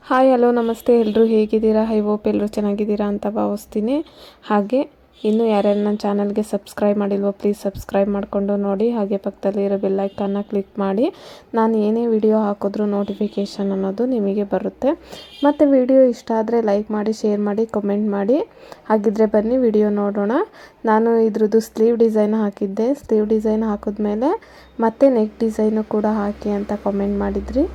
Hi hello ನಮಸ್ತೆ, ಎಲ್ಲರೂ ಹೇಗಿದ್ದೀರಾ? ಐ ಹೋಪ್ ಎಲ್ಲರೂ ಚೆನ್ನಾಗಿದ್ದೀರಾ ಅಂತ ಭಾವಿಸ್ತೀನಿ. ಹಾಗೆ ಇನ್ನೂ ಯಾರ್ಯಾರು ನನ್ನ ಚಾನಲ್ಗೆ ಸಬ್ಸ್ಕ್ರೈಬ್ ಮಾಡಿಲ್ವೋ ಪ್ಲೀಸ್ ಸಬ್ಸ್ಕ್ರೈಬ್ ಮಾಡಿಕೊಂಡು ನೋಡಿ. ಹಾಗೆ ಪಕ್ಕದಲ್ಲಿರೋ ಬೆಲ್ಲೈಕನ್ನ ಕ್ಲಿಕ್ ಮಾಡಿ. ನಾನು ಏನೇ ವಿಡಿಯೋ ಹಾಕಿದ್ರೂ ನೋಟಿಫಿಕೇಷನ್ ಅನ್ನೋದು ನಿಮಗೆ ಬರುತ್ತೆ. ಮತ್ತು ವಿಡಿಯೋ ಇಷ್ಟ ಆದರೆ ಲೈಕ್ ಮಾಡಿ, ಶೇರ್ ಮಾಡಿ, ಕಮೆಂಟ್ ಮಾಡಿ. ಹಾಗಿದ್ರೆ ಬನ್ನಿ ವಿಡಿಯೋ ನೋಡೋಣ. ನಾನು ಇದ್ರದ್ದು ಸ್ಲೀವ್ ಡಿಸೈನ್ ಹಾಕಿದ್ದೆ. ಸ್ಲೀವ್ ಡಿಸೈನ್ ಹಾಕಿದ್ಮೇಲೆ ಮತ್ತೆ ನೆಕ್ ಡಿಸೈನು ಕೂಡ ಹಾಕಿ ಅಂತ ಕಮೆಂಟ್ ಮಾಡಿದ್ರಿ.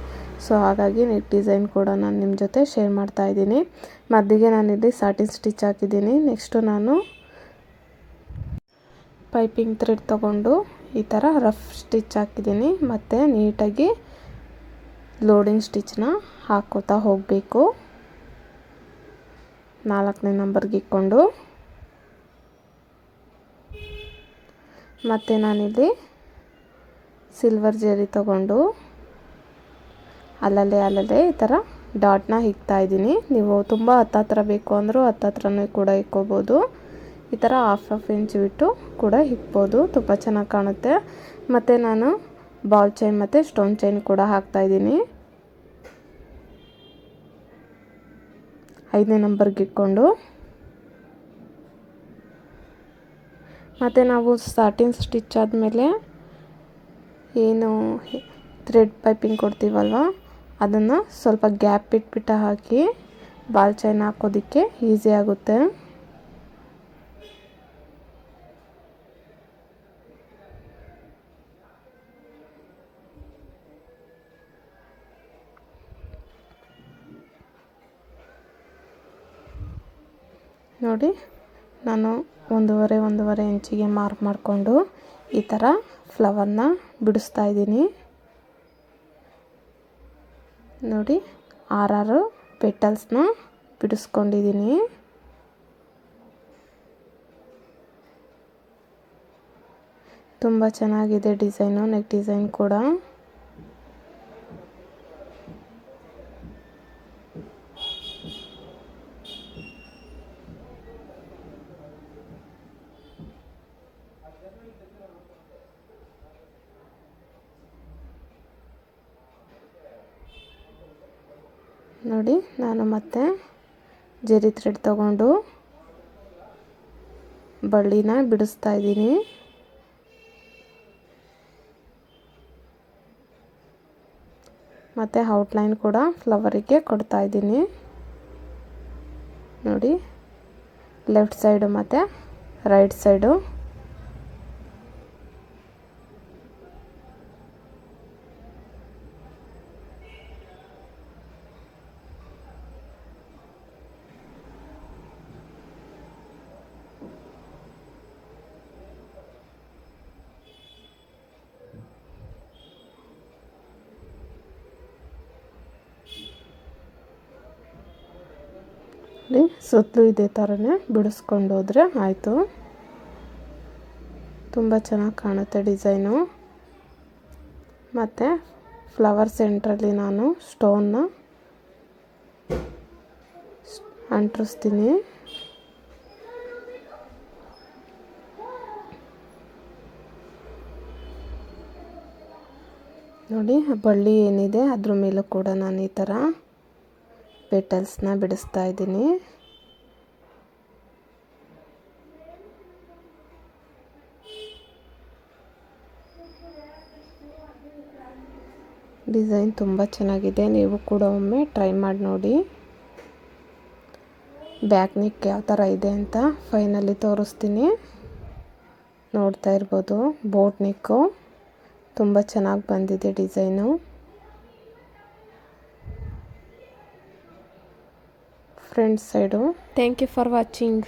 ಸೊ ಹಾಗಾಗಿ ನೆಕ್ ಡಿಸೈನ್ ಕೂಡ ನಾನು ನಿಮ್ಮ ಜೊತೆ ಶೇರ್ ಮಾಡ್ತಾ ಇದ್ದೀನಿ. ಮದ್ದಿಗೆ ನಾನಿಲ್ಲಿ ಸಾಟಿನ್ ಸ್ಟಿಚ್ ಹಾಕಿದ್ದೀನಿ. ನೆಕ್ಸ್ಟು ನಾನು ಪೈಪಿಂಗ್ ಥ್ರೆಡ್ ತೊಗೊಂಡು ಈ ಥರ ರಫ್ ಸ್ಟಿಚ್ ಹಾಕಿದ್ದೀನಿ. ಮತ್ತು ನೀಟಾಗಿ ಲೋಡಿಂಗ್ ಸ್ಟಿಚ್ನ ಹಾಕೋತಾ ಹೋಗಬೇಕು. 4ನೇ ನಂಬರ್ಗೆ ಇಕ್ಕೊಂಡು ಮತ್ತು ನಾನಿಲ್ಲಿ ಸಿಲ್ವರ್ ಜರಿ ತೊಗೊಂಡು ಅಲ್ಲಲ್ಲೇ ಈ ಥರ ಡಾಟ್ನ ಇಕ್ತಾ ಇದ್ದೀನಿ. ನೀವು ತುಂಬ ಹತ್ತತ್ರ ಬೇಕು ಅಂದರೂ ಹತ್ತತ್ರನೂ ಕೂಡ ಇಕ್ಕೋಬೋದು. ಈ ಥರ ಹಾಫ್ ಇಂಚ್ ಬಿಟ್ಟು ಕೂಡ ಇಕ್ಬೋದು, ತುಂಬ ಚೆನ್ನಾಗಿ ಕಾಣುತ್ತೆ. ಮತ್ತು ನಾನು ಬಾಲ್ ಚೈನ್ ಮತ್ತು ಸ್ಟೋನ್ ಚೈನ್ ಕೂಡ ಹಾಕ್ತಾಯಿದ್ದೀನಿ. 5ನೇ ನಂಬರ್ಗೆ ಇಕ್ಕೊಂಡು ಮತ್ತು ನಾವು ಸಾಟಿನ್ ಸ್ಟಿಚ್ ಆದಮೇಲೆ ಏನು ಥ್ರೆಡ್ ಪೈಪಿಂಗ್ ಕೊಡ್ತೀವಲ್ವ, ಅದನ್ನು ಸ್ವಲ್ಪ ಗ್ಯಾಪ್ ಬಿಟ್ಬಿಟ್ಟು ಹಾಕಿ ಬಾಲ್ ಚೈನ್ ಹಾಕೋದಕ್ಕೆ ಈಸಿ ಆಗುತ್ತೆ. ನೋಡಿ, ನಾನು ಒಂದೂವರೆ ಇಂಚಿಗೆ ಮಾರ್ಕ್ ಮಾಡಿಕೊಂಡು ಈ ಥರ ಫ್ಲವರ್ನ ಬಿಡಿಸ್ತಾ ಇದ್ದೀನಿ. ನೋಡಿ, 6 ಪೆಟಲ್ಸ್ನ ಬಿಡಿಸ್ಕೊಂಡಿದ್ದೀನಿ. ತುಂಬ ಚೆನ್ನಾಗಿದೆ ಡಿಸೈನು, ನೆಕ್ ಡಿಸೈನ್ ಕೂಡ. ನೋಡಿ, ನಾನು ಮತ್ತೆ ಜರಿ ಥ್ರೆಡ್ ತಗೊಂಡು ಬಳ್ಳಿನ ಬಿಡಿಸ್ತಾ ಇದ್ದೀನಿ. ಮತ್ತು ಔಟ್ಲೈನ್ ಕೂಡ ಫ್ಲವರಿಗೆ ಕೊಡ್ತಾ ಇದ್ದೀನಿ. ನೋಡಿ, ಲೆಫ್ಟ್ ಸೈಡು ಮತ್ತು ರೈಟ್ ಸೈಡು ಸುತ್ತಲೂ ಇದೇ ಥರನೇ ಬಿಡಿಸ್ಕೊಂಡು ಹೋದರೆ ಆಯಿತು. ತುಂಬ ಚೆನ್ನಾಗಿ ಕಾಣುತ್ತೆ ಡಿಸೈನು. ಮತ್ತು ಫ್ಲವರ್ ಸೆಂಟ್ರಲ್ಲಿ ನಾನು ಸ್ಟೋನ್ನ ಅಂಟಿಸ್ತೀನಿ. ನೋಡಿ, ಬಳ್ಳಿ ಏನಿದೆ ಅದ್ರ ಮೇಲೂ ಕೂಡ ನಾನು ಈ ಥರ ಪೆಟಲ್ಸ್ನ ಬಿಡಿಸ್ತಾ ಇದ್ದೀನಿ. ಡಿಸೈನ್ ತುಂಬ ಚೆನ್ನಾಗಿದೆ, ನೀವು ಕೂಡ ಒಮ್ಮೆ ಟ್ರೈ ಮಾಡಿ ನೋಡಿ. ಬ್ಯಾಕ್ ನೆಕ್ ಯಾವ ಥರ ಇದೆ ಅಂತ ಫೈನಲಿ ತೋರಿಸ್ತೀನಿ. ನೋಡ್ತಾ ಇರ್ಬೋದು, ಬೋಟ್ ನೆಕ್ಕು ತುಂಬ ಚೆನ್ನಾಗಿ ಬಂದಿದೆ design. Front side. Thank you for watching.